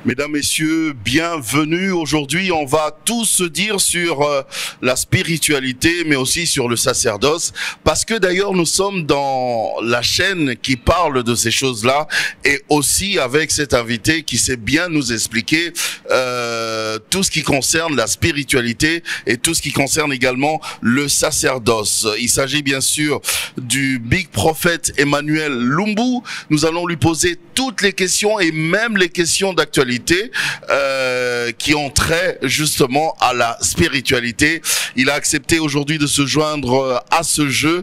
Mesdames, Messieurs, bienvenue. Aujourd'hui, on va tout se dire sur la spiritualité, mais aussi sur le sacerdoce. Parce que d'ailleurs, nous sommes dans la chaîne qui parle de ces choses-là et aussi avec cet invité qui sait bien nous expliquer tout ce qui concerne la spiritualité et tout ce qui concerne également le sacerdoce. Il s'agit bien sûr du Big Prophet Emmanuel Lumbu. Nous allons lui poser toutes les questions et même les questions d'actualité qui ont trait justement à la spiritualité. Il a accepté aujourd'hui de se joindre à ce jeu.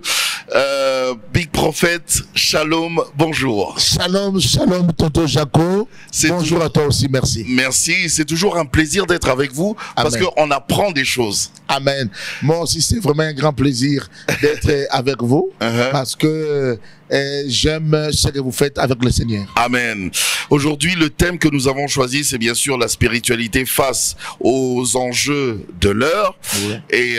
Big Prophet, shalom, bonjour. Shalom, shalom, tonton Jaco. Bonjour à toi aussi, merci. Merci, c'est toujours un plaisir d'être avec vous parce qu'on apprend des choses. Amen. Moi aussi, c'est vraiment un grand plaisir d'être avec vous parce que j'aime ce que vous faites avec le Seigneur. Amen. Aujourd'hui, le thème que nous avons choisi, c'est bien sûr la spiritualité face aux enjeux de l'heure. Oui. Et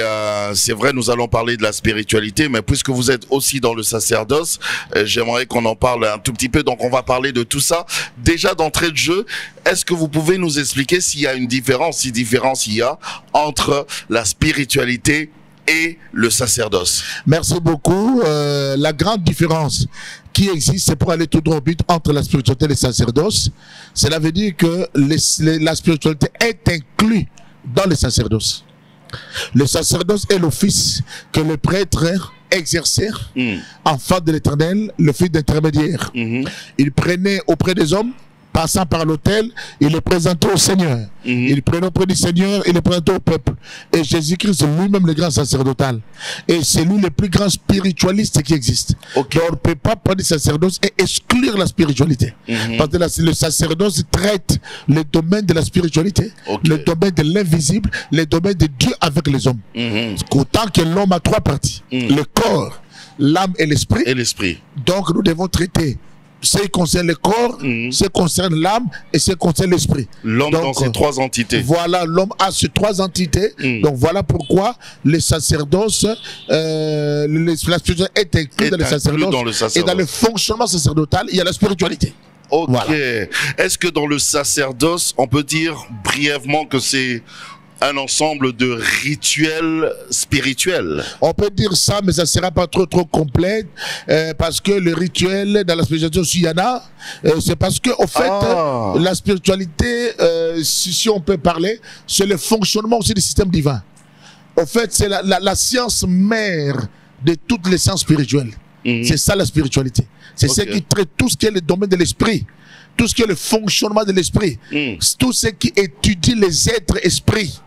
c'est vrai, nous allons parler de la spiritualité, mais puisque vous êtes aussi dans le sacerdoce, j'aimerais qu'on en parle un tout petit peu. Donc, on va parler de tout ça. Déjà, d'entrée de jeu, est-ce que vous pouvez nous expliquer s'il y a une différence, si différence il y a entre la spiritualité et le sacerdoce? Merci beaucoup. La grande différence qui existe, c'est pour aller tout droit au but entre la spiritualité et le sacerdoce. Cela veut dire que la spiritualité est inclue dans le sacerdoce. Le sacerdoce est l'office que le prêtre exerçait en face de l'Éternel, le fils d'intermédiaire. Il prenait auprès des hommes, passant par l'autel, il le présentait au Seigneur. Il prenait auprès du Seigneur, il le présentait au peuple. Et Jésus-Christ, c'est lui-même le grand sacerdotal. Et c'est lui le plus grand spiritualiste qui existe. Donc on ne peut pas prendre le sacerdoce et exclure la spiritualité. Parce que le sacerdoce traite le domaine de la spiritualité, le domaine de l'invisible, le domaine de Dieu avec les hommes. Autant que l'homme a trois parties. Le corps, l'âme et l'esprit. Donc nous devons traiter ce qui concerne le corps, ce qui concerne l'âme et ce qui concerne l'esprit. L'homme dans ces trois entités. Voilà, l'homme a ces trois entités. Donc voilà pourquoi le sacerdoce, la spiritualité est inclus dans le sacerdoce. Et dans le fonctionnement sacerdotal, il y a la spiritualité. Ok. Voilà. Est-ce que dans le sacerdoce, on peut dire brièvement que c'est un ensemble de rituels spirituels? On peut dire ça, mais ça ne sera pas trop complet parce que le rituel dans la spiritualité aussi, il y en a. C'est parce que, au fait, la spiritualité, si on peut parler, c'est le fonctionnement aussi du système divin. Au fait, c'est la science mère de toutes les sciences spirituelles. C'est ça la spiritualité. C'est ce qui traite tout ce qui est le domaine de l'esprit, tout ce qui est le fonctionnement de l'esprit, tout ce qui étudie les êtres esprits.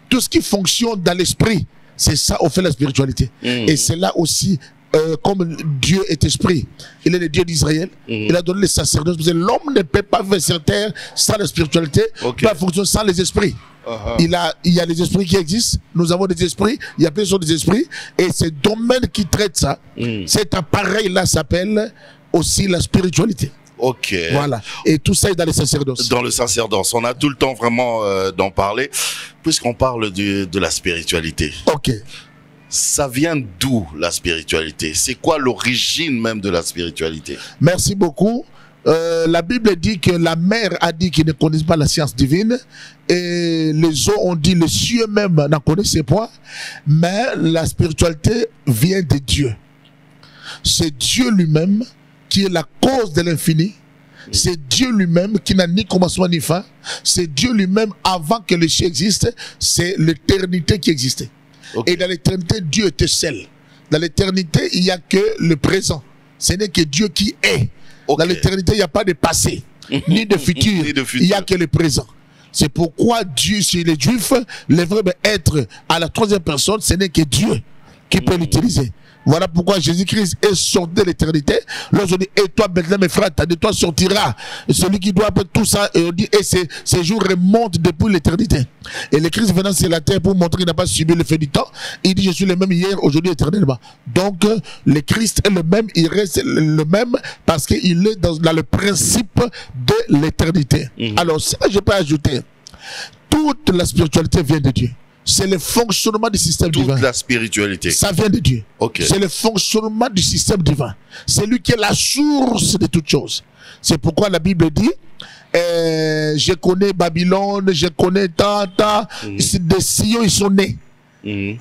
Tout ce qui fonctionne dans l'esprit, c'est ça, on fait la spiritualité. Et c'est là aussi, comme Dieu est esprit, il est le Dieu d'Israël, il a donné les sacerdoces. L'homme ne peut pas vivre sur terre sans la spiritualité, pas fonctionner sans les esprits. Il y a les esprits qui existent, nous avons des esprits, il y a plusieurs des esprits, et ce domaine qui traite ça, cet appareil-là s'appelle aussi la spiritualité. Ok. Voilà. Et tout ça est dans le sacerdoce. Dans le sacerdoce. On a tout le temps vraiment d'en parler, puisqu'on parle de la spiritualité. Ok. Ça vient d'où la spiritualité? C'est quoi l'origine même de la spiritualité? Merci beaucoup. La Bible dit que la mer a dit qu'ils ne connaissent pas la science divine et les eaux ont dit, les cieux même n'en connaissaient pas, mais la spiritualité vient de Dieu. C'est Dieu lui-même qui est la cause de l'infini. C'est Dieu lui-même qui n'a ni commencement ni fin. C'est Dieu lui-même avant que les cieux existent. C'est l'éternité qui existait. Et dans l'éternité, Dieu était seul. Dans l'éternité, il n'y a que le présent. Ce n'est que Dieu qui est. Dans l'éternité, il n'y a pas de passé, ni de futur. Il n'y a que le présent. C'est pourquoi Dieu, chez les Juifs, le verbe être à la troisième personne, ce n'est que Dieu qui peut l'utiliser. Voilà pourquoi Jésus-Christ est sorti de l'éternité. Lorsqu'on dit, et toi, Bethléem, mes frères, de toi sortira celui qui doit apprendre tout ça. Et on dit, et ces jours remontent depuis l'éternité. Et le Christ venant sur la terre pour montrer qu'il n'a pas subi le fait du temps, il dit, je suis le même hier, aujourd'hui, éternellement. Donc, le Christ est le même, il reste le même parce qu'il est dans le principe de l'éternité. Alors, ça, je peux ajouter, toute la spiritualité vient de Dieu. C'est le fonctionnement du système divin. Toute la spiritualité. Ça vient de Dieu. Okay. C'est le fonctionnement du système divin. C'est lui qui est la source de toutes choses. C'est pourquoi la Bible dit, je connais Babylone, je connais des sillons, ils sont nés.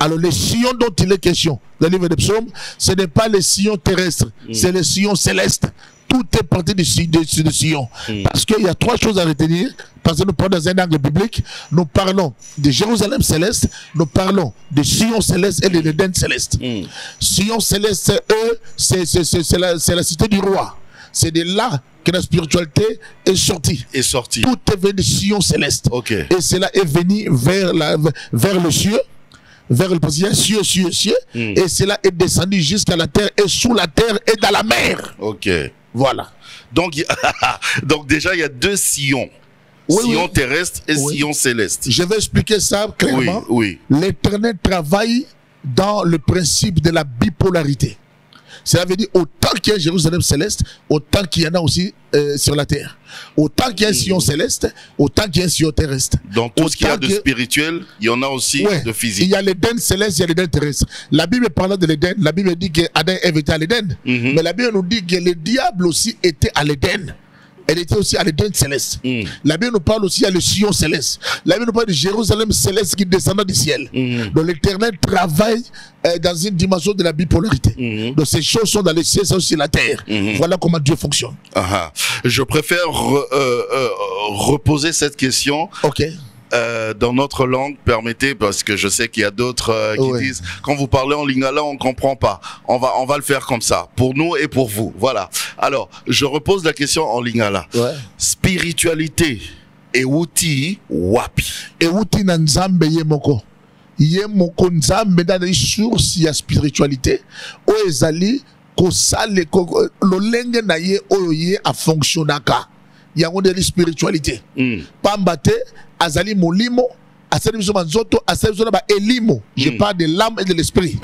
Alors les sillons dont il est question dans le livre des psaumes, ce n'est pas les sillons terrestres, c'est les sillons célestes. Tout est parti du sillon. Parce qu'il y a trois choses à retenir. Parce que nous parlons dans un angle biblique. Nous parlons de Jérusalem céleste. Nous parlons de Sion céleste et de l'Éden céleste. Sion céleste, eux, c'est la cité du roi. C'est de là que la spiritualité est sortie. Tout est venu de Sion céleste. Okay. Et cela est venu vers le ciel. Vers le ciel, et cela est descendu jusqu'à la terre, et sous la terre, et dans la mer. Ok. Voilà. Donc déjà, il y a deux sillons. Sillon terrestre et sillon céleste. Je vais expliquer ça clairement. L'Éternel travaille dans le principe de la bipolarité. Cela veut dire autant qu'il y a Jérusalem céleste, autant qu'il y en a aussi sur la terre. Autant qu'il y a un sillon céleste, autant qu'il y a un sillon terrestre. Donc tout ce qu'il y a de spirituel, il y en a aussi de physique. Il y a l'Éden céleste, il y a l'Éden terrestre. La Bible parlant de l'Éden, la Bible dit qu'Adam et Ève étaient à l'Éden. Mais la Bible nous dit que le diable aussi était à l'Éden. Elle était aussi à l'Éden céleste. La Bible nous parle aussi à le Sion céleste. La Bible nous parle de Jérusalem céleste qui descendait du ciel. Donc l'Éternel travaille dans une dimension de la bipolarité. Donc ces choses sont dans le ciel, c'est aussi la terre. Voilà comment Dieu fonctionne. Je préfère reposer cette question. Dans notre langue, permettez, parce que je sais qu'il y a d'autres qui disent, quand vous parlez en lingala, on ne comprend pas. On va le faire comme ça, pour nous et pour vous. Voilà. Alors, je repose la question en lingala. Spiritualité, et outil wapi. Et outil na nzambe ye moko. Ye moko nzambe dans les sources ya spiritualité. O ezali ko sale ko lolenge na ye oyo ye a fonctionnaka. Yango de la spiritualité. Pambate azali molimo, asali biso manzoto, asali biso na ba elimo. Je parle de l'âme et de l'esprit.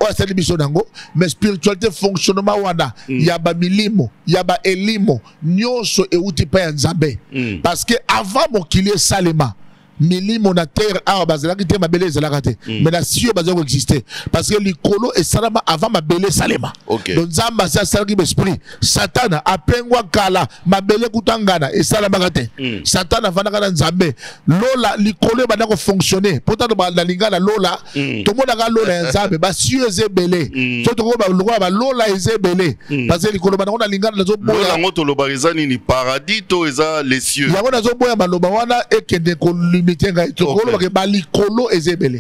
O asali biso nango, mais spiritualité fonctionnement wana, yaba milimo, yaba elimo, nyonso e uti pa ya nzambe. Parce que avant mokili salema, milimo na terre a bazalaki te mabele ezalaka te. Mais la cieux bazako exister parce que likolo et salama avant mabele salema. Donc nzamba sa salaki esprit. Satan apengwa kala mabele kutangana et salama te. Satan avanaka na nzambe. Lola likolo badako fonctionner. Pourtant ba lingana lola, tout le monde a lola nzambe ba cieux ezebele. Tout ko ba lwa ba lola ezebele. Parce que likolo badako na lingana nazo boya. Lola ngoto lobarizani ni paradis to eza les cieux. Yango nazo boya maloba wana ekende ko balikolo ezebele.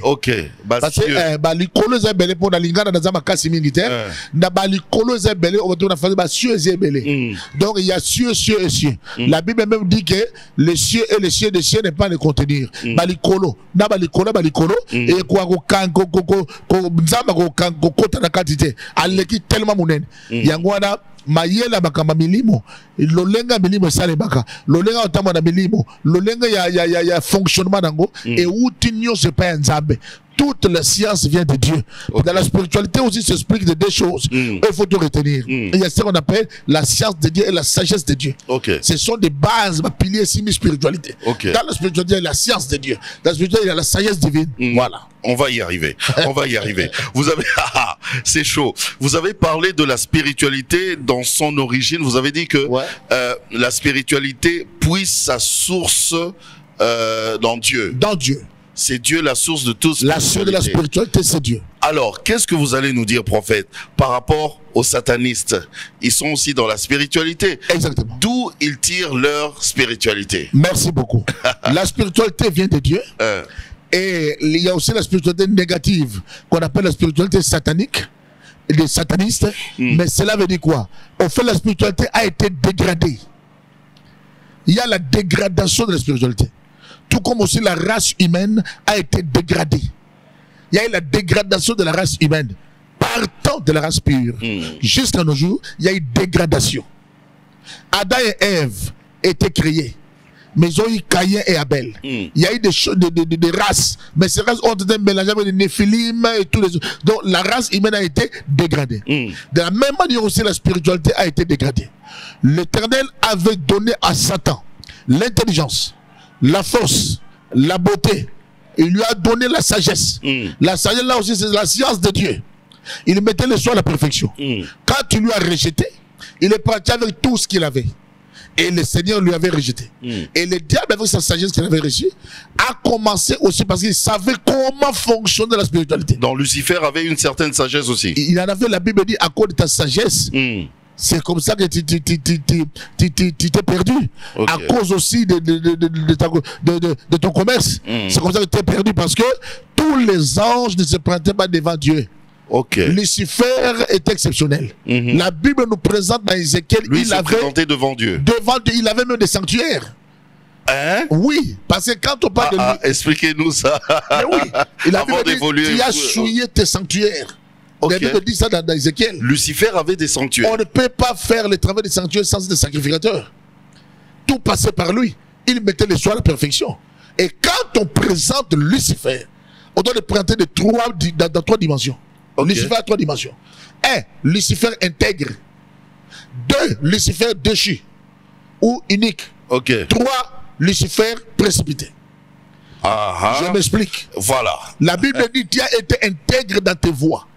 Parce que balikolo ezebele pour na lingana na zama kasi mingi te. Na balikolo ezebele on va faire ba cieux ezebele. Donc il y a cieux et cieux. La Bible même dit que les cieux et les cieux des cieux ne pas les contenir. Balikolo na balikolo et quoi ko nzamba ko kota na quantité. Aleki tellement munene. Yango wana mayela bakamba milimo lolenga milimo sale baka lolenga otama na milimo lolenga ya fonctionnement nango et outinyo se pas nzambe. Toute la science vient de Dieu. Dans la spiritualité aussi s'explique de deux choses. Il faut tout retenir. Il y a ce qu'on appelle la science de Dieu et la sagesse de Dieu. Ce sont des bases, des piliers de spiritualité. Dans la spiritualité, il y a la science de Dieu. Dans la spiritualité, il y a la sagesse divine. Voilà. On va y arriver. On va y arriver. Vous avez, c'est chaud. Vous avez parlé de la spiritualité dans son origine. Vous avez dit que la spiritualité puise sa source dans Dieu. Dans Dieu. C'est Dieu la source de toute spiritualité. La source de la spiritualité, c'est Dieu. Alors, qu'est-ce que vous allez nous dire, prophète, par rapport aux satanistes? Ils sont aussi dans la spiritualité. Exactement. D'où ils tirent leur spiritualité? Merci beaucoup. La spiritualité vient de Dieu. Et il y a aussi la spiritualité négative, qu'on appelle la spiritualité satanique, des satanistes. Mais cela veut dire quoi? Au fait, la spiritualité a été dégradée. Il y a la dégradation de la spiritualité. Tout comme aussi la race humaine a été dégradée. Il y a eu la dégradation de la race humaine. Partant de la race pure. Jusqu'à nos jours, il y a eu dégradation. Adam et Ève étaient créés. Mais ils ont eu Caïn et Abel. Il y a eu des races. Mais ces races ont été mélangées avec les Néphilim et tous les autres. Donc la race humaine a été dégradée. De la même manière aussi, la spiritualité a été dégradée. L'Éternel avait donné à Satan l'intelligence, la force, la beauté. Il lui a donné la sagesse. La sagesse là aussi c'est la science de Dieu. Il mettait le soin à la perfection. Quand tu lui as rejeté, il est parti avec tout ce qu'il avait. Et le Seigneur lui avait rejeté. Et le diable, avec sa sagesse qu'il avait reçue, a commencé aussi parce qu'il savait comment fonctionne la spiritualité. Donc Lucifer avait une certaine sagesse aussi. Il en avait, la Bible dit, à cause de ta sagesse, c'est comme ça que tu t'es perdu. Okay. À cause aussi de ton commerce. C'est comme ça que tu es perdu parce que tous les anges ne se présentaient pas devant Dieu. Okay. Lucifer est exceptionnel. La Bible nous présente dans Ézéchiel, lui, il se présentait devant Dieu. Devant Dieu, il avait même des sanctuaires. Hein? Oui, parce que quand on parle de lui... expliquez-nous ça. Mais oui, il Avant d'évoluer. Tu as souillé tes sanctuaires. Okay. La Bible dit ça dans Ézéchiel. Lucifer avait des sanctuaires. On ne peut pas faire le travail des sanctuaires sans des sacrificateurs. Tout passait par lui. Il mettait les soins à la perfection. Et quand on présente Lucifer, on doit le présenter dans 3 dimensions. Okay. Lucifer a 3 dimensions. 1. Lucifer intègre. 2. Lucifer déchu ou unique. Okay. 3. Lucifer précipité. Je m'explique. Voilà. La Bible dit tu as été intègre dans tes voies.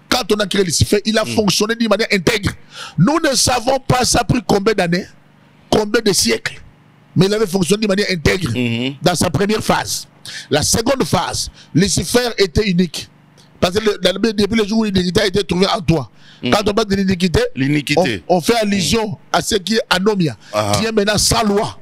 Quand on a créé Lucifer, il a fonctionné d'une manière intègre. Nous ne savons pas ça a pris combien d'années, combien de siècles. Mais il avait fonctionné d'une manière intègre dans sa première phase. La seconde phase, Lucifer était unique. Parce que depuis le jour où l'iniquité a été trouvée en toi, quand on parle de l'iniquité, on fait allusion à ce qui est anomia, qui est maintenant sans loi.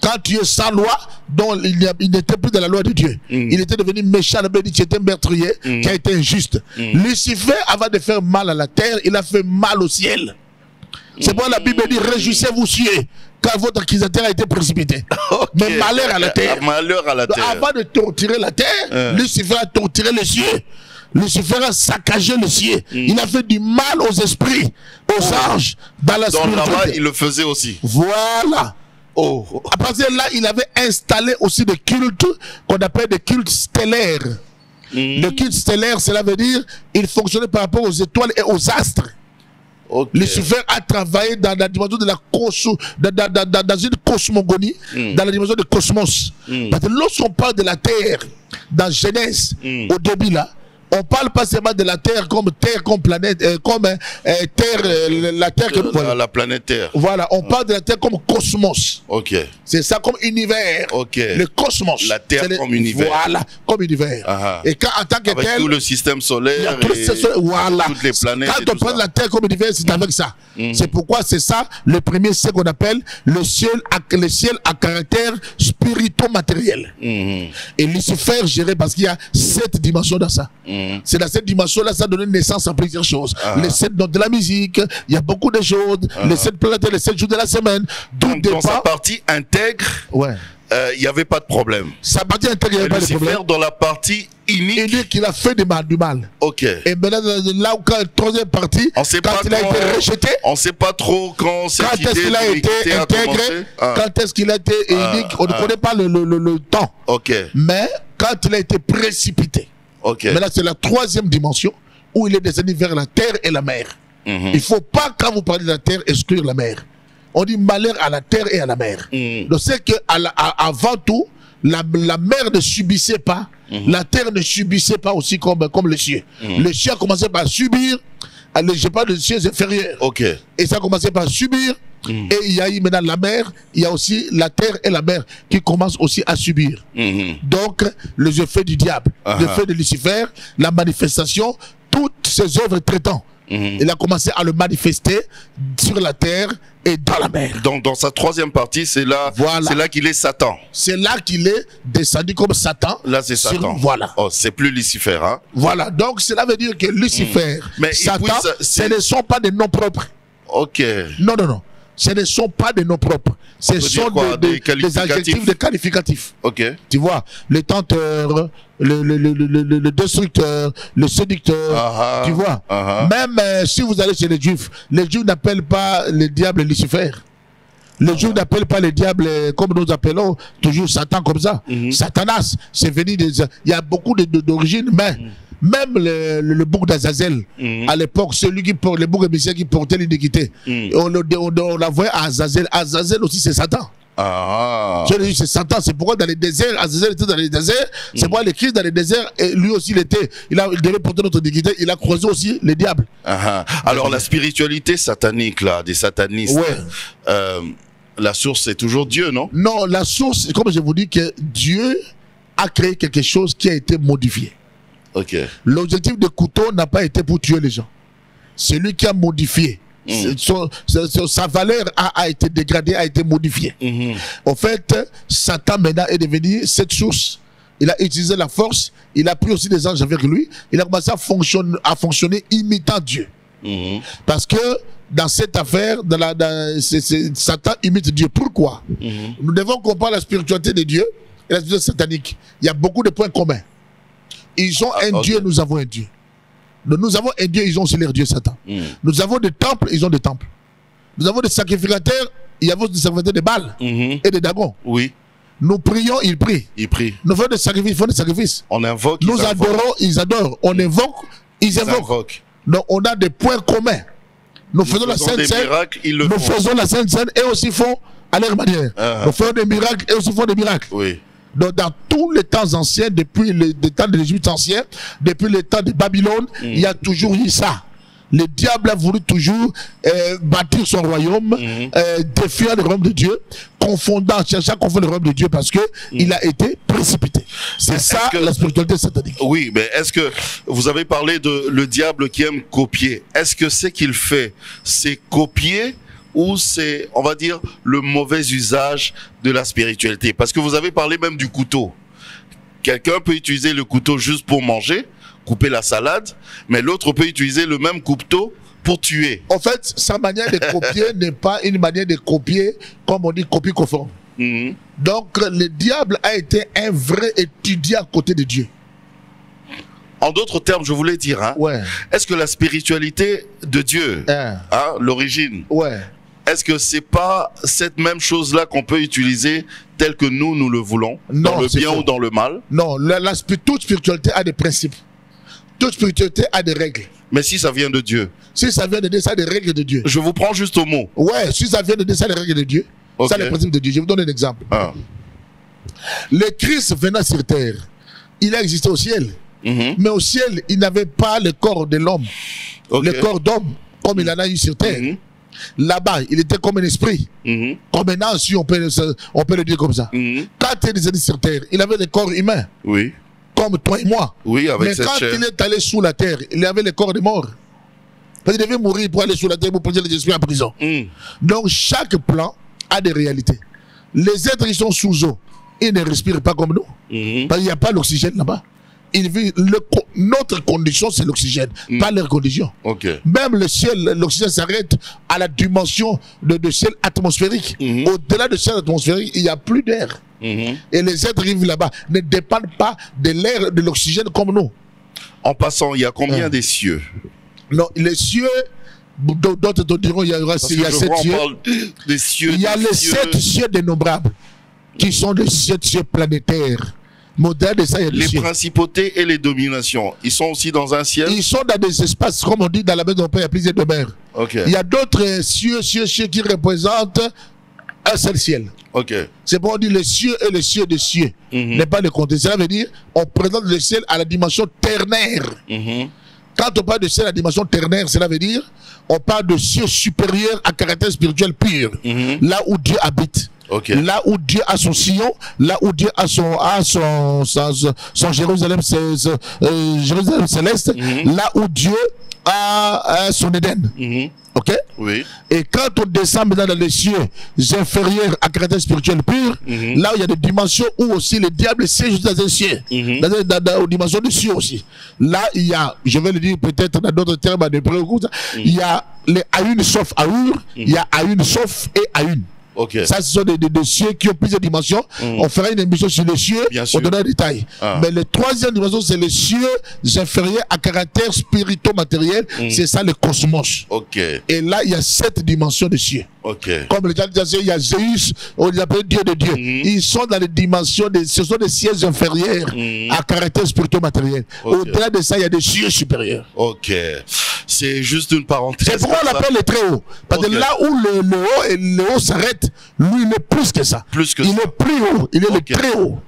Quand tu es sans loi, donc il n'était plus dans la loi de Dieu. Il était devenu méchant, tu étais meurtrier, qui a été injuste. Lucifer, avant de faire mal à la terre, il a fait mal au ciel. C'est pourquoi la Bible dit, réjouissez-vous cieux, car votre accusateur a été précipité. Mais malheur à la terre. Malheur à la terre. Donc, avant de torturer la terre, Lucifer a torturé les cieux. Lucifer a saccagé le ciel. Il a fait du mal aux esprits, aux anges, dans la spiritualité. Donc là-bas, il le faisait aussi. Voilà. À partir de là, il avait installé aussi des cultes qu'on appelle des cultes stellaires. Le culte stellaire, cela veut dire il fonctionnait par rapport aux étoiles et aux astres. Lucifer a travaillé dans la dimension de dans une cosmogonie, dans la dimension du cosmos. Parce que lorsqu'on parle de la terre, dans Genèse, au début là, on parle pas seulement de la terre comme planète, la terre que voilà. La planète Terre. Voilà, on parle de la terre comme cosmos. C'est ça comme univers. Le cosmos. La terre comme univers. Voilà, comme univers. Et quand en tant que avec tel, tout le système solaire, voilà. Toutes les planètes. Quand on parle de la terre comme univers, c'est avec ça. C'est pourquoi c'est ça le premier, ce qu'on appelle le ciel à caractère spirito-matériel. Et Lucifer géré parce qu'il y a 7 dimensions dans ça. C'est dans cette dimension-là, ça donne naissance à plusieurs choses. Les 7 notes de la musique, il y a beaucoup de choses, les 7 planètes, les 7 jours de la semaine. Donc, dans sa partie intègre, il n'y avait pas de problème. Sa partie intègre, il n'y avait pas de problème. Dans la partie unique, il a fait du mal. Et maintenant, là où, quand la troisième partie, quand il a été rejeté, on ne sait pas trop quand est-ce qu'il a été intégré, quand est-ce qu'il a été unique, on ne connaît pas le temps. Mais quand il a été précipité, maintenant c'est la 3e dimension où il est descendu vers la terre et la mer. Il ne faut pas, quand vous parlez de la terre, exclure la mer. On dit malheur à la terre et à la mer. Donc c'est qu'avant tout, la mer ne subissait pas, la terre ne subissait pas aussi comme le ciel. Le ciel a commencé par subir, je parle de cieux inférieurs. Et ça a commencé par subir. Et il y a eu maintenant la mer, il y a aussi la terre et la mer qui commencent aussi à subir. Donc, les effets du diable, l'effet de Lucifer, la manifestation, toutes ces œuvres traitant, il a commencé à le manifester sur la terre et dans la mer. Donc, dans sa 3e partie, c'est là, là qu'il est Satan. C'est là qu'il est descendu comme Satan. Là, c'est Satan. Voilà. Oh, c'est plus Lucifer, hein? Voilà. Donc, cela veut dire que Lucifer, Satan, ce ne sont pas des noms propres. Non. Ce ne sont pas des noms propres. Ce sont des adjectifs, des qualificatifs. Tu vois, le tenteur, le destructeur, le séducteur. Tu vois, même si vous allez chez les Juifs n'appellent pas le diable Lucifer. Les Juifs n'appellent pas le diable comme nous appelons toujours Satan comme ça. Satanas, c'est venu des... Il y a beaucoup d'origines, mais... Même le bouc d'Azazel, à l'époque, celui qui porte, le bouc émissaire qui portait l'iniquité, on l'a voyé à Azazel. Azazel aussi, c'est Satan. C'est Satan. C'est pourquoi dans les déserts, Azazel était dans les déserts. C'est pourquoi le Christ dans les déserts, et lui aussi, il devait porter notre iniquité. Il a croisé aussi le diable. Alors, la spiritualité satanique, là, des satanistes, La source, c'est toujours Dieu, non? Non, la source, comme je vous dis, que Dieu a créé quelque chose qui a été modifié. Ok. L'objectif de couteau n'a pas été pour tuer les gens. C'est lui qui a modifié. Sa valeur a été dégradée, a été modifiée. En fait, Satan maintenant est devenu cette source. Il a utilisé la force, il a pris aussi des anges avec lui, il a commencé à fonctionner imitant Dieu. Parce que dans cette affaire, Satan imite Dieu. Pourquoi? Nous devons comprendre la spiritualité de Dieu et la spiritualité satanique. Il y a beaucoup de points communs. Ils ont un Dieu, nous avons un Dieu. Nous avons un Dieu, ils ont aussi leur Dieu Satan. Nous avons des temples, ils ont des temples. Nous avons des sacrificateurs, il y a des sacrificateurs de Baal et de Dagon. Oui. Nous prions, ils prient. Ils prient. Nous faisons des sacrifices, ils font des sacrifices. On invoque, nous adorons, ils adorent. On invoque, ils invoquent. Donc on a des points communs. Nous faisons la Sainte Seine, nous faisons la Sainte Seine et aussi font à leur manière. Nous faisons des miracles et aussi font des miracles. Oui. Donc dans tous les temps anciens, depuis les temps de l'Égypte ancien, depuis les temps de Babylone, il y a toujours eu ça. Le diable a voulu toujours bâtir son royaume, défiant le royaume de Dieu, cherchant à confondre le royaume de Dieu parce que il a été précipité. C'est ça la spiritualité satanique. Oui, mais est-ce que vous avez parlé de le diable qui aime copier? Est-ce que ce qu'il fait, c'est copier ou c'est, on va dire, le mauvais usage de la spiritualité? Parce que vous avez parlé même du couteau. Quelqu'un peut utiliser le couteau juste pour manger, couper la salade, mais l'autre peut utiliser le même couteau pour tuer. En fait, sa manière de copier n'est pas une manière de copier, comme on dit, copie conforme. Donc, le diable a été un vrai étudiant à côté de Dieu. En d'autres termes, je voulais dire, hein, est-ce que la spiritualité de Dieu, l'origine, est-ce que c'est pas cette même chose-là qu'on peut utiliser tel que nous le voulons, dans le bien ou dans le mal? Non, toute spiritualité a des principes. Toute spiritualité a des règles. Mais si ça vient de Dieu? Si ça vient de Dieu, ça a des règles de Dieu. Je vous prends juste au mot. Ouais, si ça vient de Dieu, ça a des règles de Dieu. Ça a les principes de Dieu. Je vais vous donner un exemple. Le Christ venant sur terre, il a existé au ciel. Mais au ciel, il n'avait pas le corps de l'homme. Le corps d'homme, comme il en a eu sur terre. Là-bas, il était comme un esprit. Comme un ange, si on peut le dire comme ça. Quand il est descendu sur terre, il avait le corps humain. Oui. Comme toi et moi. Oui, avec mais cette quand chair. il est allé sous la terre, il avait le corps de mort. Parce qu'il devait mourir pour aller sous la terre pour prendre les esprits en prison. Donc chaque plan a des réalités. Les êtres qui sont sous eau, ils ne respirent pas comme nous. Parce qu'il n'y a pas l'oxygène là-bas. Notre condition, c'est l'oxygène, pas leur condition. Même le ciel, l'oxygène s'arrête à la dimension de ciel atmosphérique. Au-delà du ciel atmosphérique, il n'y a plus d'air. Et les êtres qui vivent là-bas ne dépendent pas de l'air, de l'oxygène comme nous. En passant, il y a combien des cieux? Non, les cieux, d'autres te diront, il y a 7 cieux. Il y a les 7 cieux dénombrables, qui sont les 7 cieux planétaires. De ça, les principautés et les dominations, ils sont aussi dans un ciel? Ils sont dans des espaces, comme on dit dans la maison de Père, il y a plusieurs demeures. Il y a d'autres cieux qui représentent un seul ciel. C'est pour dire les cieux et les cieux des cieux. N'est pas le compter. Cela veut dire on présente le ciel à la dimension ternaire. Quand on parle de ciel à la dimension ternaire, cela veut dire on parle de cieux supérieurs à caractère spirituel pur. Là où Dieu habite. Là où Dieu a son Sion, là où Dieu a son Jérusalem, Jérusalem céleste, là où Dieu a son Éden. Et quand on descend maintenant dans les cieux inférieurs à caractère spirituel pur, là où il y a des dimensions où aussi le diable siège dans un ciel, dans les dimensions du ciel aussi. Là, il y a, je vais le dire peut-être dans d'autres termes, il y a les Aïn sauf Aour, il y a Aïn sauf et Aïn. Ça, ce sont des cieux qui ont plusieurs dimensions. On fera une émission sur les cieux, on donnera des détails. Mais la troisième dimension, c'est les cieux inférieurs à caractère spirito-matériel. C'est ça le cosmos. Et là, il y a 7 dimensions de cieux. Comme le dit, il y a Zeus, on les appelle Dieu de Dieu. Ils sont dans les dimensions, ce sont des cieux inférieurs à caractère spirito-matériel. Au-delà de ça, il y a des cieux supérieurs. C'est juste une parenthèse. C'est pourquoi on l'appelle le très haut. Parce que là où le haut s'arrête, lui, il est plus que ça. Il est plus haut. Il est le très haut.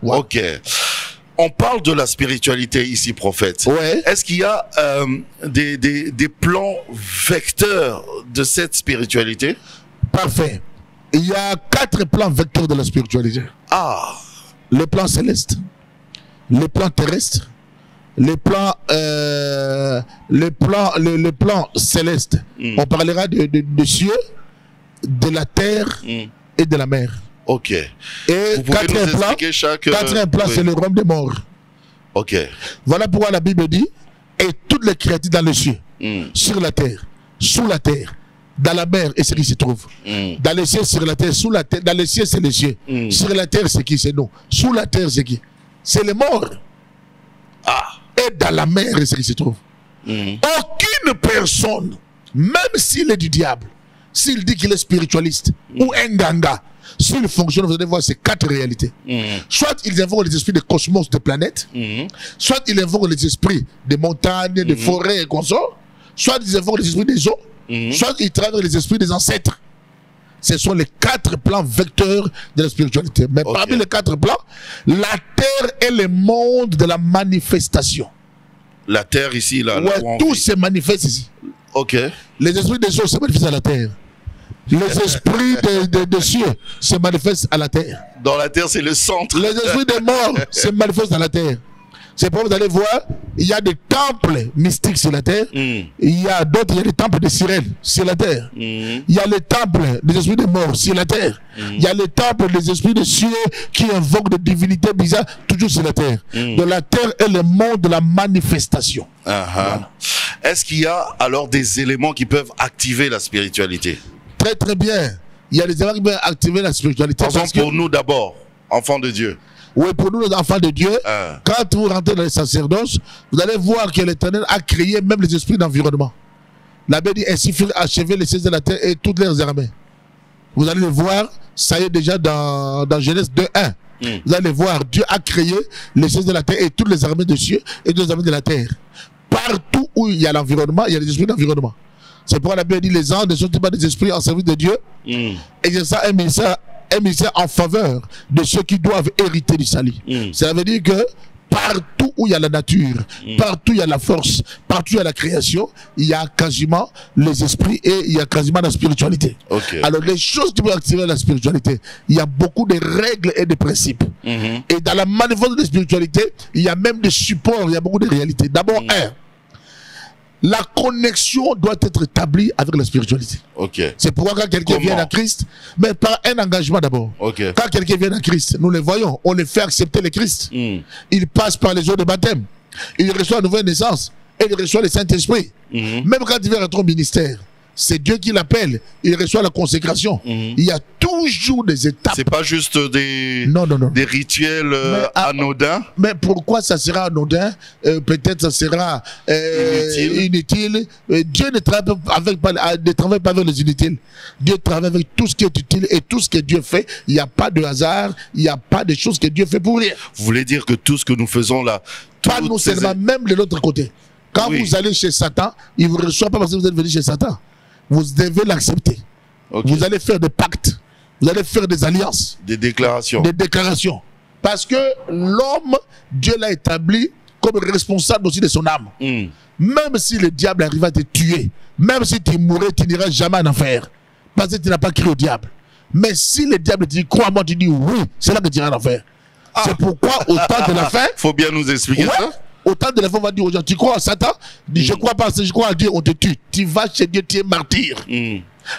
On parle de la spiritualité ici, prophète. Est-ce qu'il y a des plans vecteurs de cette spiritualité? Parfait. Il y a 4 plans vecteurs de la spiritualité. Ah. Le plan céleste, le plan terrestre, le plan céleste. On parlera de cieux, de la terre et de la mer. Ok. Et vous pouvez nous expliquer chaque... quatrième plan, c'est le royaume des morts. Ok. Voilà pourquoi la Bible dit, et toutes les créatures dans les cieux, sur la terre, sous la terre, dans la mer et ce qui se trouve. Dans les cieux, sur la terre, sous la terre, dans les cieux, c'est les cieux. Sur la terre, c'est qui? C'est nous. Sous la terre, c'est qui? C'est les morts. Ah. Et dans la mer et ce qui se trouve. Aucune personne, même s'il est du diable, s'il dit qu'il est spiritualiste ou un ganga, s'il fonctionne, vous allez voir ces 4 réalités. Soit ils invoquent les esprits des cosmos, des planètes, soit ils invoquent les esprits des montagnes, des forêts et consorts, soit ils invoquent les esprits des eaux, soit ils travaillent les esprits des ancêtres. Ce sont les 4 plans vecteurs de la spiritualité. Mais parmi les 4 plans, la terre est le monde de la manifestation. La terre ici, là. Ouais, tout se manifeste ici. Ok. Les esprits des eaux se manifestent à la terre. Les esprits des cieux se manifestent à la terre. Dans la terre, c'est le centre. Les esprits des morts se manifestent à la terre. C'est pourquoi vous allez voir, il y a des temples mystiques sur la terre. Il y a d'autres, il y a des temples de sirènes sur la terre. Il y a les temples des esprits des morts sur la terre. Il y a les temples des esprits des cieux qui invoquent des divinités bizarres, toujours sur la terre. Donc la terre est le monde de la manifestation. Voilà. Est-ce qu'il y a alors des éléments qui peuvent activer la spiritualité? Très très bien. Il y a des éléments qui peuvent activer la spiritualité. Par exemple, pour nous d'abord, enfants de Dieu. Oui, pour nous, les enfants de Dieu, quand vous rentrez dans le sacerdoce, vous allez voir que l'Éternel a créé même les esprits d'environnement. La Bible dit ainsi furent achevés les cieux de la terre et toutes leurs armées. Vous allez le voir, ça y est déjà dans Genèse 2:1. Vous allez voir, Dieu a créé les cieux de la terre et toutes les armées de cieux et toutes les armées de la terre. Partout où il y a l'environnement, il y a les esprits d'environnement. C'est pourquoi la Bible dit les anges ne sont pas des esprits en service de Dieu. Et c'est ça un ministère en faveur de ceux qui doivent hériter du salut. Ça veut dire que partout où il y a la nature, partout où il y a la force, partout où il y a la création, il y a quasiment les esprits et il y a quasiment la spiritualité. Alors les choses qui peuvent activer la spiritualité, il y a beaucoup de règles et de principes. Et dans la manifestation de la spiritualité, il y a même des supports, il y a beaucoup de réalités. D'abord, la connexion doit être établie avec la spiritualité. C'est pourquoi quand quelqu'un vient à Christ, mais par un engagement d'abord. Quand quelqu'un vient à Christ, nous le voyons, on le fait accepter le Christ. Il passe par les eaux de baptême. Il reçoit la nouvelle naissance et il reçoit le Saint-Esprit. Même quand il vient à ton ministère, c'est Dieu qui l'appelle. Il reçoit la consécration. Il y a toujours des étapes. C'est pas juste des rituels anodins. Mais pourquoi ça sera anodin? Peut-être ça sera inutile. Dieu ne travaille pas avec les inutiles. Dieu travaille avec tout ce qui est utile et tout ce que Dieu fait. Il n'y a pas de hasard. Il n'y a pas de choses que Dieu fait pour rien. Vous voulez dire que tout ce que nous faisons là... Pas nous seulement, même de l'autre côté. Quand vous allez chez Satan, il ne vous reçoit pas parce que vous êtes venu chez Satan. Vous devez l'accepter. Vous allez faire des pactes. Vous allez faire des alliances. Des déclarations. Des déclarations. Parce que l'homme, Dieu l'a établi comme responsable aussi de son âme. Même si le diable arrive à te tuer, même si tu mourrais, tu n'iras jamais en enfer. Parce que tu n'as pas cru au diable. Mais si le diable te dit, crois-moi, tu dis oui, c'est là que tu iras en enfer. C'est pourquoi au temps de la fin... Faut bien nous expliquer ça. Au temps de la fin, on va dire aux gens, tu crois à Satan? Je ne crois pas, je crois à Dieu, on te tue. Tu vas chez Dieu, tu es martyr.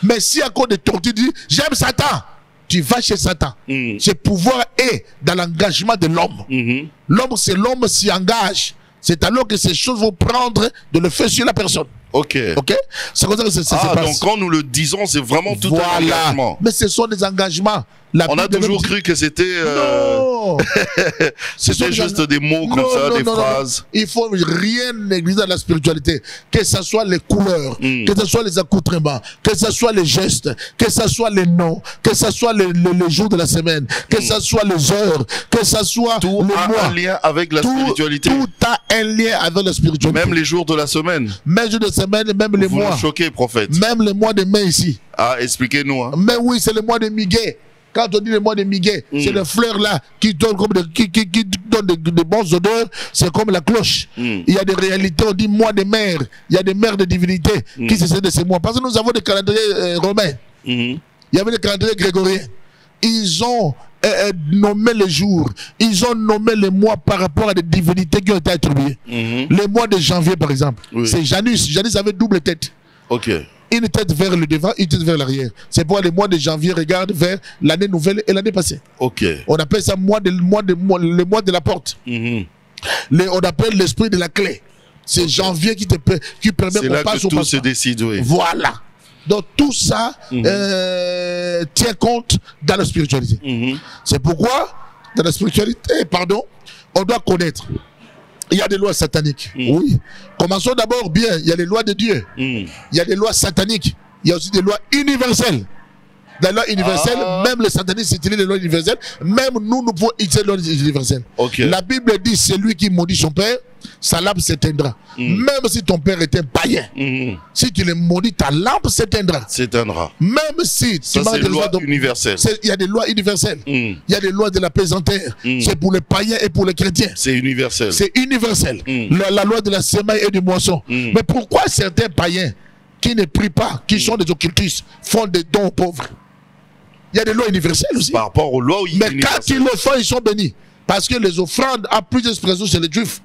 Mais si à cause de ton, tu dis, j'aime Satan, tu vas chez Satan. Ce pouvoir est dans l'engagement de l'homme. L'homme, c'est l'homme s'y engage. C'est alors que ces choses vont prendre de le faire sur la personne. C'est comme ça que ça se passe. Donc quand nous le disons, c'est vraiment tout un engagement. Mais ce sont des engagements. On a toujours cru que c'était... Non. C'était juste des mots comme ça, des phrases. Il faut rien négliger dans la spiritualité. Que ce soit les couleurs, que ce soit les accoutrements, que ce soit les gestes, que ce soit les noms, que ce soit les jours de la semaine, que ce soit les heures, que ce soit tout les mois. Tout a un lien avec la spiritualité. Tout a un lien avec la spiritualité. Même les jours de la semaine. Même les jours de la semaine, même les mois. Vous nous choquez, prophète. Même les mois de mai ici. Ah, expliquez-nous. Mais oui, c'est le mois de Miguet. Quand on dit le mois de Miguet, c'est les fleurs là qui donnent comme qui donnent de bonnes odeurs, c'est comme la cloche. Il y a des réalités, on dit mois de mer, il y a des mers de divinité qui se servent de ces mois. Parce que nous avons des calendriers romains. Il Il y avait le calendrier grégorien. Ils ont nommé les jours. Ils ont nommé les mois par rapport à des divinités qui ont été attribuées. Les mois de janvier, par exemple. Oui. C'est Janus. Janus avait double tête. Ok. Une tête vers le devant, une tête vers l'arrière. C'est pourquoi les mois de janvier regardent vers l'année nouvelle et l'année passée. Ok. On appelle ça le mois de la porte. On appelle l'esprit de la clé. C'est janvier qui permet qu'on passe au tout passage. se décide, oui. Voilà. Donc tout ça tient compte dans la spiritualité. C'est pourquoi, dans la spiritualité, on doit connaître. Il y a des lois sataniques. Oui. Commençons d'abord bien. Il y a les lois de Dieu. Il y a des lois sataniques. Il y a aussi des lois universelles. Dans les lois universelles, même les satanistes utilisent les lois universelles. Même nous pouvons utiliser les lois universelles. Okay. La Bible dit, c'est lui qui maudit son père, sa lampe s'éteindra. Même si ton père était païen, si tu le maudis, ta lampe s'éteindra. Même si tu manges des lois universelles. Il y a des lois universelles. Il y a des lois de la plaisanteur. C'est pour les païens et pour les chrétiens. C'est universel. C'est universel. La loi de la semaille et du moisson. Mais pourquoi certains païens qui ne prient pas, qui sont des occultistes, font des dons aux pauvres? Il y a des lois universelles aussi. Par rapport aux lois universelles. Mais quand ils le font, ils sont bénis. Parce que les offrandes ont plus d'expression chez les juifs.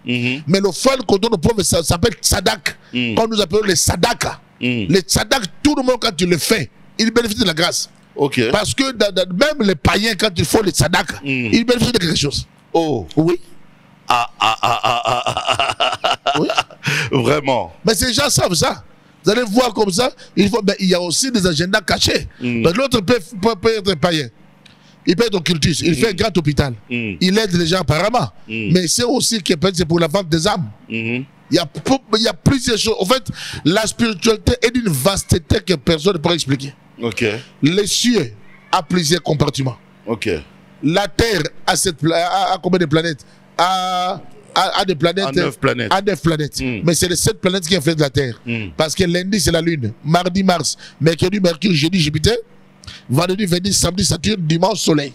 Mais l'offrande qu'on donne aux pauvres, ça s'appelle tzadak. Quand nous appelons les tzadaka. Les tzadak, tout le monde, quand tu le fais, il bénéficie de la grâce. Okay. Parce que même les païens, quand ils font les tzadaka, ils bénéficient de quelque chose. Oh. Oui. Oui. Vraiment. Mais ces gens savent ça. Vous allez voir comme ça, il y a aussi des agendas cachés. L'autre peut être païen. Il peut être occultiste. Il fait un grand hôpital. Il aide les gens apparemment. Mais c'est aussi que c'est pour la vente des âmes. Il y a plusieurs choses. En fait, la spiritualité est d'une vasteté que personne ne pourrait expliquer. Okay. Les cieux a plusieurs compartiments. Okay. La Terre a combien de planètes? A des planètes. À 9 planètes. À 9 planètes. Mais c'est les 7 planètes qui ont fait de la Terre. Parce que lundi, c'est la Lune. Mardi, Mars. Mercredi, Mercure. Jeudi, Jupiter. Vendredi, Vénus. Samedi, Saturne. Dimanche, Soleil.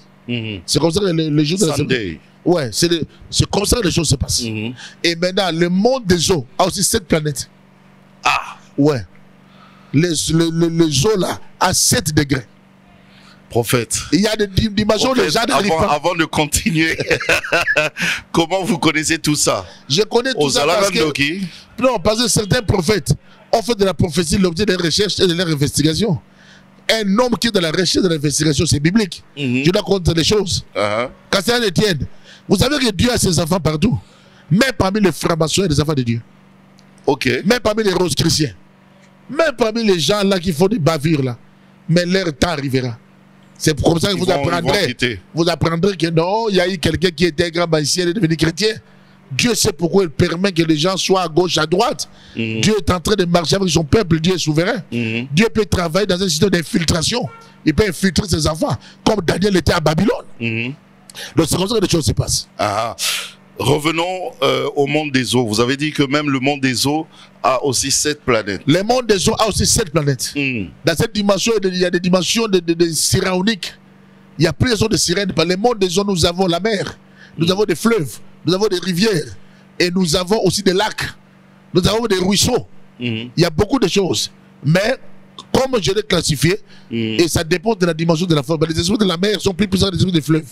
C'est comme ça que les jours de la semaine. Ouais, c'est comme ça que les choses se passent. Et maintenant, le monde des eaux a aussi 7 planètes. Ah! Ouais. Les eaux là, à 7 degrés. Prophète. Il y a des dimensions Prophète, déjà n'arrivent pas. Avant de continuer, comment vous connaissez tout ça? Je connais tout ça parce que... Non, parce que certains prophètes ont fait de la prophétie l'objet des recherches et de leurs investigations. Un homme qui est dans la recherche et de l'investigation, c'est biblique. Je dois compter les choses. Quand c'est un Étienne, vous savez que Dieu a ses enfants partout. Même parmi les francs-maçons, il y a des enfants de Dieu. Ok. Même parmi les roses chrétiens. Même parmi les gens là qui font des bavures là. Mais leur temps arrivera. C'est comme ça que vous apprendrez que non, il y a eu quelqu'un qui était un grand magicien et est devenu chrétien. Dieu sait pourquoi il permet que les gens soient à gauche, à droite. Dieu est en train de marcher avec son peuple, Dieu est souverain. Dieu peut travailler dans un système d'infiltration. Il peut infiltrer ses enfants, comme Daniel était à Babylone. Donc c'est comme ça que les choses se passent. Revenons au monde des eaux. Vous avez dit que même le monde des eaux a aussi 7 planètes. Le monde des eaux a aussi 7 planètes. Dans cette dimension, il y a des dimensions de sirèniques. Il y a plusieurs de sirènes. Dans le monde des eaux, nous avons la mer, nous avons des fleuves, nous avons des rivières, et nous avons aussi des lacs, nous avons des ruisseaux. Il y a beaucoup de choses. Mais comme je l'ai classifié, et ça dépend de la dimension de la forme. Les esprits de la mer sont plus puissants que les esprits des fleuves.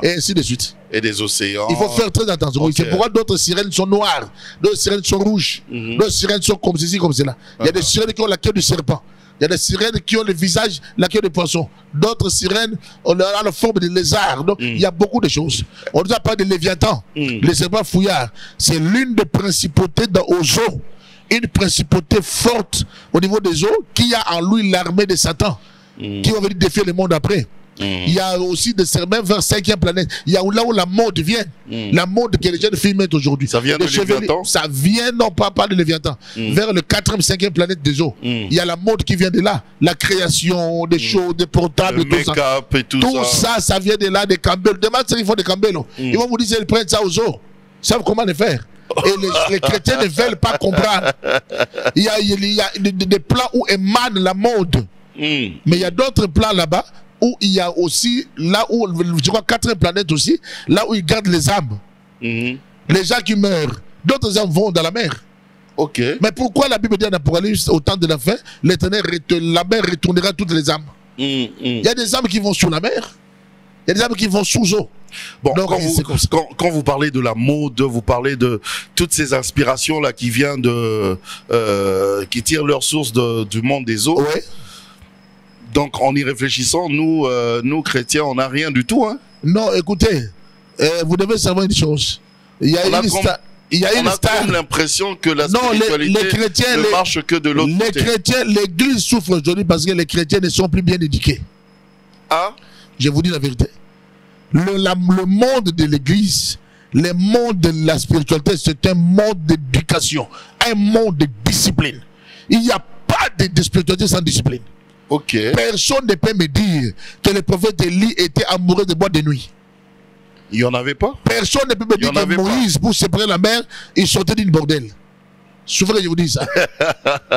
Et ainsi de suite. Et des océans. Il faut faire très attention. Okay. C'est pourquoi d'autres sirènes sont noires, d'autres sirènes sont rouges, d'autres sirènes sont comme ceci, comme cela. Il y a des sirènes qui ont la queue du serpent. Il y a des sirènes qui ont le visage, la queue de poisson. D'autres sirènes ont la forme de lézard. Donc, il y a beaucoup de choses. On nous a parlé de Léviathan, le serpent fouillard. C'est l'une des principautés aux eaux. Une principauté forte au niveau des eaux qui a en lui l'armée de Satan qui va venir défier le monde après. Il y a aussi des même vers 5e planète. Il y a là où la mode vient. La mode que les jeunes filles mettent aujourd'hui. Ça vient de Léviathan? Ça vient, non pas de Léviathan. Vers le 4e, 5e planète des eaux. Il y a la mode qui vient de là. La création des choses, des portables, tout ça. Et tout ça. Ça vient de là, des Campbell. Demain, ils font des Campbell. Ils vont vous dire qu'ils prennent ça aux eaux. Ils savent comment le faire. Et les chrétiens ne veulent pas comprendre. Il y a des plans où émane la mode. Mais il y a d'autres plans là-bas où il y a aussi, là où, je crois, 4e planète aussi, là où ils gardent les âmes. Les gens qui meurent, d'autres âmes vont dans la mer. Mais pourquoi la Bible dit en Apocalypse, au temps de la fin, l'Éternel, la mer retournera toutes les âmes? Il y a des âmes qui vont sous la mer. Il y a des âmes qui vont sous eau. Bon, Donc, quand vous parlez de la mode, vous parlez de toutes ces inspirations-là qui viennent qui tirent leur source du monde des eaux. Ouais. Donc, en y réfléchissant, nous chrétiens, on n'a rien du tout. Hein. Non, écoutez, vous devez savoir une chose. Il y a on a comme l'impression que la spiritualité les chrétiens, ne marche que de l'autre côté. Les chrétiens, l'Église souffre aujourd'hui parce que les chrétiens ne sont plus bien éduqués. Ah? Je vous dis la vérité. Le monde de l'Église, le monde de la spiritualité, c'est un monde d'éducation, un monde de discipline. Il n'y a pas de spiritualité sans discipline. Ok. Personne ne peut me dire que le prophète Élie était amoureux de boîte de nuit. Il n'y en avait pas? Personne ne peut me dire que Moïse, pour séparer la mer, il sortait d'une bordel. Souvent, je vous dis ça.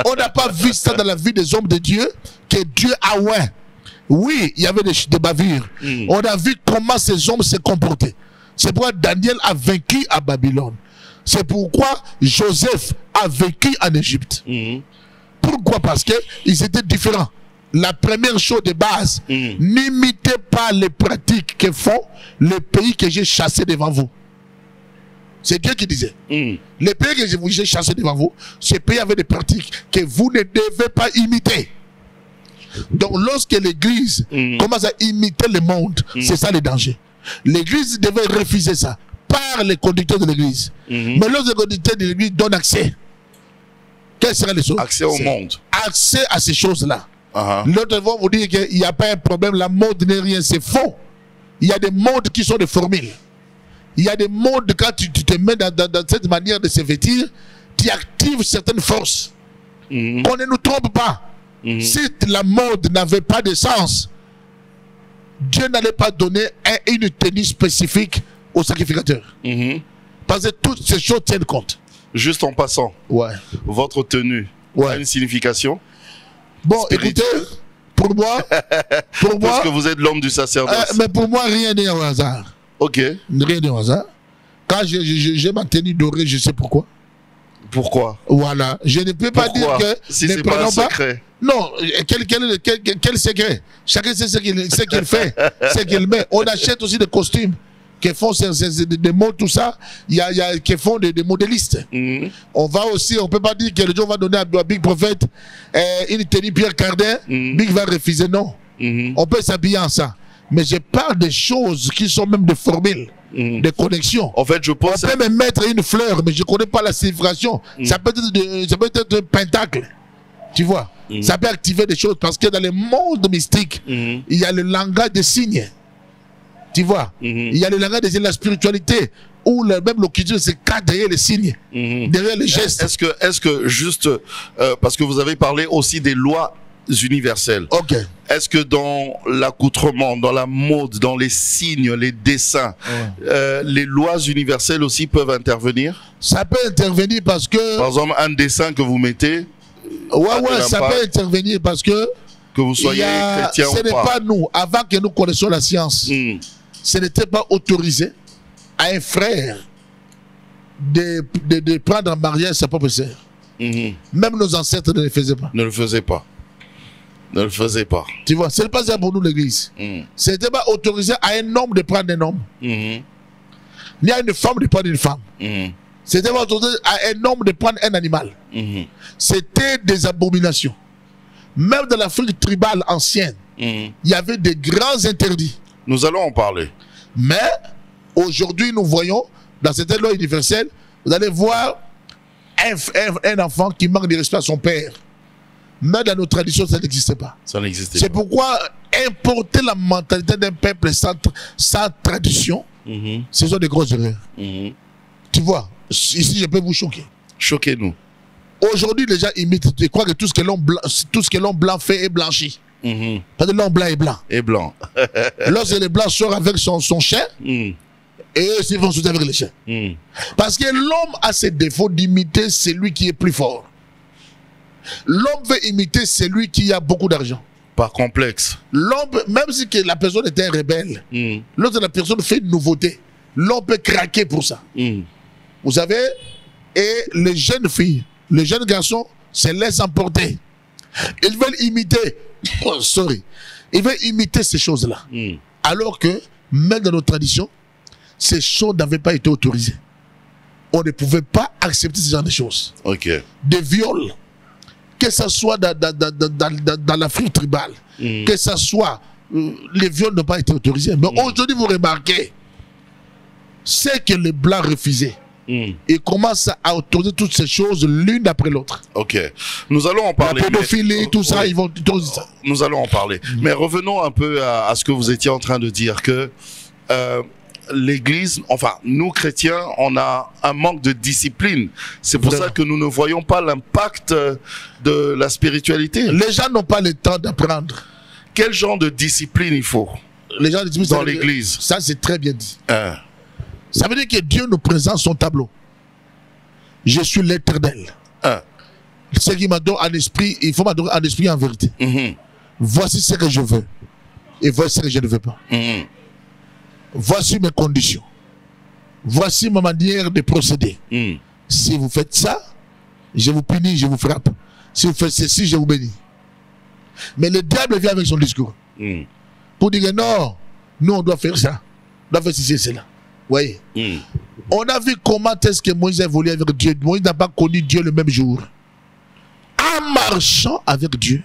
On n'a pas vu ça dans la vie des hommes de Dieu, que Dieu a oint. Oui, il y avait des bavures. On a vu comment ces hommes se comportaient. C'est pourquoi Daniel a vaincu à Babylone. C'est pourquoi Joseph a vécu en Égypte. Pourquoi? Parce qu'ils étaient différents. La première chose de base, n'imitez pas les pratiques que font les pays que j'ai chassés devant vous. C'est Dieu qui disait. Les pays que j'ai chassés devant vous, ces pays avaient des pratiques que vous ne devez pas imiter. Donc lorsque l'Église commence à imiter le monde, c'est ça le danger. L'Église devait refuser ça par les conducteurs de l'Église. Mais lorsque les conducteurs de l'Église donnent accès, quelles seraient les choses? Accès au monde. Accès à ces choses-là. L'autre vont vous dire qu'il n'y a pas un problème, la mode n'est rien, c'est faux. Il y a des modes qui sont des formules. Il y a des modes, quand tu te mets dans cette manière de se vêtir, tu actives certaines forces. Qu'on ne nous trompe pas. Si la mode n'avait pas de sens, Dieu n'allait pas donner une tenue spécifique au sacrificateur. Parce que toutes ces choses tiennent compte. Juste en passant, votre tenue a une signification? Bon, écoutez, pour moi, parce que vous êtes l'homme du sacerdoce. Mais pour moi, rien n'est au hasard. Ok. Rien n'est au hasard. Quand j'ai ma tenue dorée, je sais pourquoi. Pourquoi? Voilà. Je ne peux pas dire que... Si c'est pas un secret. Non, quel secret? Chacun sait ce qu'il fait, ce qu'il met. On achète aussi des costumes qui font des mots, tout ça. Il y a qui font des modélistes. On va aussi, on peut pas dire que le Dieu va donner à Big Prophet une tenue Pierre Cardin. Big va refuser, non. On peut s'habiller en ça. Mais je parle des choses qui sont même des formules, des connexions. En fait, on peut me mettre une fleur, mais je ne connais pas la signification. Ça peut être un pentacle. Tu vois, ça peut activer des choses parce que dans le monde mystique, il y a le langage des signes. Tu vois, il y a le langage de la spiritualité où même l'occultisme se cache derrière les signes, derrière les gestes. Est-ce que juste, parce que vous avez parlé aussi des lois universelles. Ok. Est-ce que dans l'accoutrement, dans la mode, dans les signes, les dessins, les lois universelles aussi peuvent intervenir? Ça peut intervenir parce que... Par exemple, un dessin que vous mettez... ça peut intervenir parce que vous soyez chrétien ou pas. Ce n'est pas nous, avant que nous connaissions la science, ce n'était pas autorisé à un frère de prendre en mariage sa propre sœur. Même nos ancêtres ne le faisaient pas. Ne le faisaient pas. Ne le faisaient pas. Tu vois, ce n'est pas ça pour nous l'Église. Ce n'était pas autorisé à un homme de prendre un homme. Ni à une femme de prendre une femme. C'était pas autorisé à un homme de prendre un animal. C'était des abominations. Même dans l'Afrique tribale ancienne, il y avait des grands interdits. Nous allons en parler. Mais aujourd'hui, nous voyons, dans cette loi universelle, vous allez voir un enfant qui manque de respect à son père. Mais dans nos traditions, ça n'existait pas. Ça n'existait pas. C'est pourquoi importer la mentalité d'un peuple sans tradition, ce sont des grosses erreurs. Tu vois, ici, je peux vous choquer. Choquez-nous. Aujourd'hui, les gens imitent. Ils croient que tout ce que l'homme blanc fait est blanchi. Parce que l'homme blanc est blanc. Et blanc. Lorsque les blancs sortent avec son chien, et eux aussi vont sauter avec les chiens. Parce que l'homme a ce défaut d'imiter celui qui est plus fort. L'homme veut imiter celui qui a beaucoup d'argent. Par complexe. L'homme, même si que la personne était un rebelle, lorsque la personne fait une nouveauté, l'homme peut craquer pour ça. Vous savez, et les jeunes filles, les jeunes garçons se laissent emporter. Ils veulent imiter il veut imiter ces choses-là. Alors que, même dans nos traditions, ces choses n'avaient pas été autorisées. On ne pouvait pas accepter ce genre de choses. Des viols, que ce soit dans l'Afrique tribale, que ce soit, les viols n'ont pas été autorisés. Mais aujourd'hui, vous remarquez, c'est que les Blancs refusaient. Ils commencent à autoriser toutes ces choses l'une après l'autre. Nous allons en parler. La pédophilie, tout ça, ils vont autoriser ça. Nous allons en parler. Mais revenons un peu à ce que vous étiez en train de dire, que l'Église, enfin, nous chrétiens, on a un manque de discipline. C'est pour ça que nous ne voyons pas l'impact de la spiritualité. Les gens n'ont pas le temps d'apprendre. Quel genre de discipline il faut dans l'Église? Ça, c'est très bien dit. Ça veut dire que Dieu nous présente son tableau. Je suis l'Éternel. Ce qui m'adore en esprit, il faut m'adorer en esprit et en vérité. Voici ce que je veux. Et voici ce que je ne veux pas. Voici mes conditions. Voici ma manière de procéder. Si vous faites ça, je vous punis, je vous frappe. Si vous faites ceci, je vous bénis. Mais le diable vient avec son discours. Pour dire que non, nous on doit faire ça. On doit faire ceci et cela. Voyez. On a vu comment est-ce que Moïse a évolué avec Dieu. Moïse n'a pas connu Dieu le même jour. En marchant avec Dieu,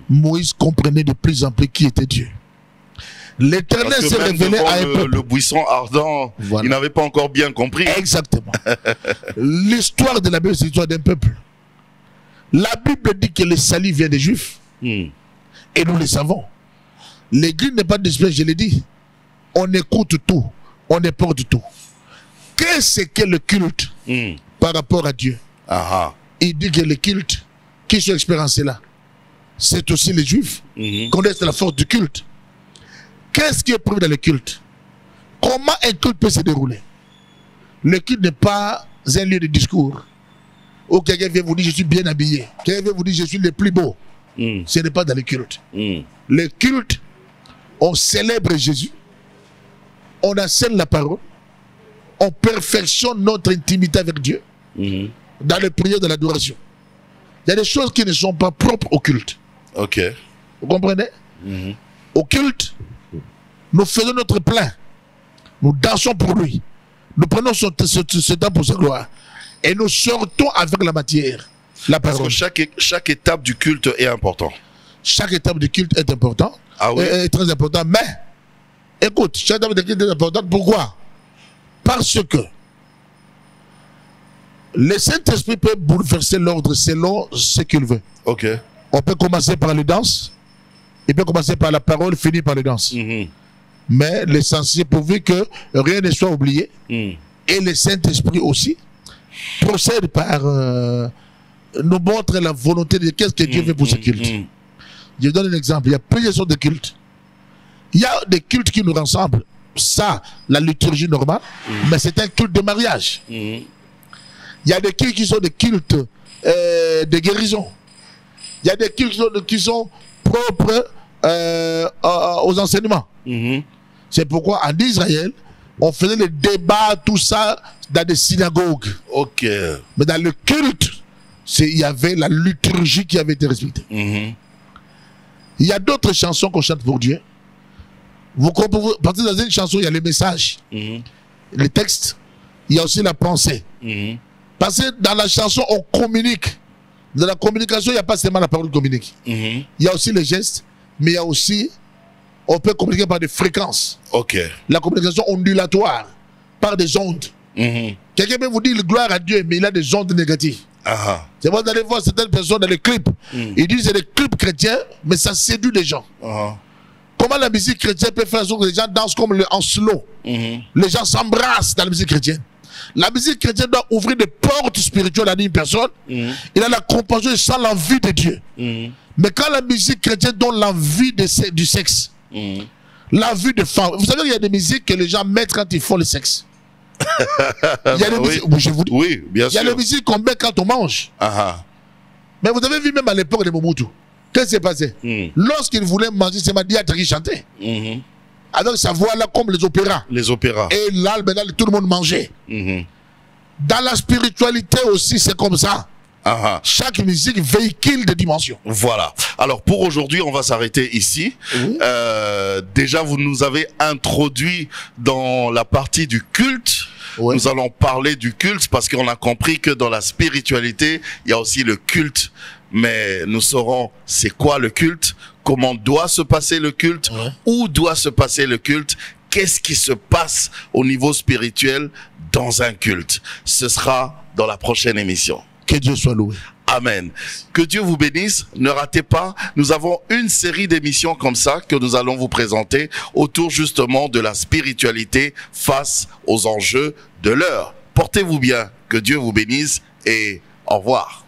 Moïse comprenait de plus en plus qui était Dieu. L'Éternel s'est révélé à un peuple. Le buisson ardent, il n'avait pas encore bien compris. Exactement. L'histoire de la Bible, c'est l'histoire d'un peuple. La Bible dit que le salut vient des Juifs. Et nous le savons. L'Église n'est pas d'esprit, je l'ai dit. On écoute tout. On éporte tout. Qu'est-ce que le culte par rapport à Dieu? Il dit que le culte, qui sont expérimentés là, c'est aussi les Juifs. Connaissent la force du culte. Qu'est-ce qui est prévu dans le culte? Comment un culte peut se dérouler? Le culte n'est pas un lieu de discours où quelqu'un vient vous dire je suis bien habillé. Quelqu'un vient vous dire je suis le plus beau. Ce n'est pas dans le culte. Le culte, on célèbre Jésus, on enseigne la parole, on perfectionne notre intimité avec Dieu dans les prières de l'adoration. Il y a des choses qui ne sont pas propres au culte. Vous comprenez? Au culte, nous faisons notre plein. Nous dansons pour lui. Nous prenons ce temps pour sa gloire. Et nous sortons avec la matière. La parole. Parce que chaque étape du culte est importante. Chaque étape du culte est importante. Est très important. Mais, écoute, chaque étape du culte est importante. Pourquoi? Parce que le Saint-Esprit peut bouleverser l'ordre selon ce qu'il veut. On peut commencer par les danses. Il peut commencer par la parole, finir par les danses. Mais l'essentiel, pourvu que rien ne soit oublié, et le Saint-Esprit aussi, procède par nous montre la volonté de qu'est-ce que Dieu veut pour ce culte. Je donne un exemple. Il y a plusieurs sortes de cultes. Il y a des cultes qui nous rassemblent. Ça, la liturgie normale, mais c'est un culte de mariage. Il y a des cultes qui sont des cultes de guérison. Il y a des cultes qui sont propres aux enseignements. C'est pourquoi en Israël, on faisait les débats, tout ça, dans des synagogues. Mais dans le culte, il y avait la liturgie qui avait été respectée. Il y a d'autres chansons qu'on chante pour Dieu. Vous comprenez, parce que dans une chanson, il y a les messages, les textes, il y a aussi la pensée. Parce que dans la chanson, on communique. Dans la communication, il n'y a pas seulement la parole communique. Il y a aussi les gestes, mais il y a aussi, on peut communiquer par des fréquences. La communication ondulatoire, par des ondes. Quelqu'un peut vous dire gloire à Dieu, mais il a des ondes négatives. C'est vrai, vous allez voir certaines personnes dans les clips. Ils disent que c'est des clips chrétiens, mais ça séduit les gens. Comment la musique chrétienne peut faire en sorte que les gens dansent comme en slow? Les gens s'embrassent dans la musique chrétienne. La musique chrétienne doit ouvrir des portes spirituelles à une personne. Il a la compassion et sent l'envie de Dieu. Mais quand la musique chrétienne donne l'envie du sexe, l'envie de femme, vous savez qu'il y a des musiques que les gens mettent quand ils font le sexe. Il y a des musiques, je vous dis, bien sûr. Il y a des musiques qu'on met quand on mange. Mais vous avez vu même à l'époque de Mobutu, qu'est-ce qui s'est passé? Lorsqu'il voulait manger, c'est Madiatre qui chantait. Avec sa voix là comme les opéras. Et là, tout le monde mangeait. Dans la spiritualité aussi, c'est comme ça. Chaque musique véhicule des dimensions. Voilà. Alors pour aujourd'hui, on va s'arrêter ici. Déjà, vous nous avez introduit dans la partie du culte. Nous allons parler du culte parce qu'on a compris que dans la spiritualité, il y a aussi le culte. Mais nous saurons c'est quoi le culte, comment doit se passer le culte, où doit se passer le culte, qu'est-ce qui se passe au niveau spirituel dans un culte. Ce sera dans la prochaine émission. Que Dieu soit loué. Amen. Que Dieu vous bénisse. Ne ratez pas, nous avons une série d'émissions comme ça que nous allons vous présenter autour justement de la spiritualité face aux enjeux de l'heure. Portez-vous bien. Que Dieu vous bénisse et au revoir.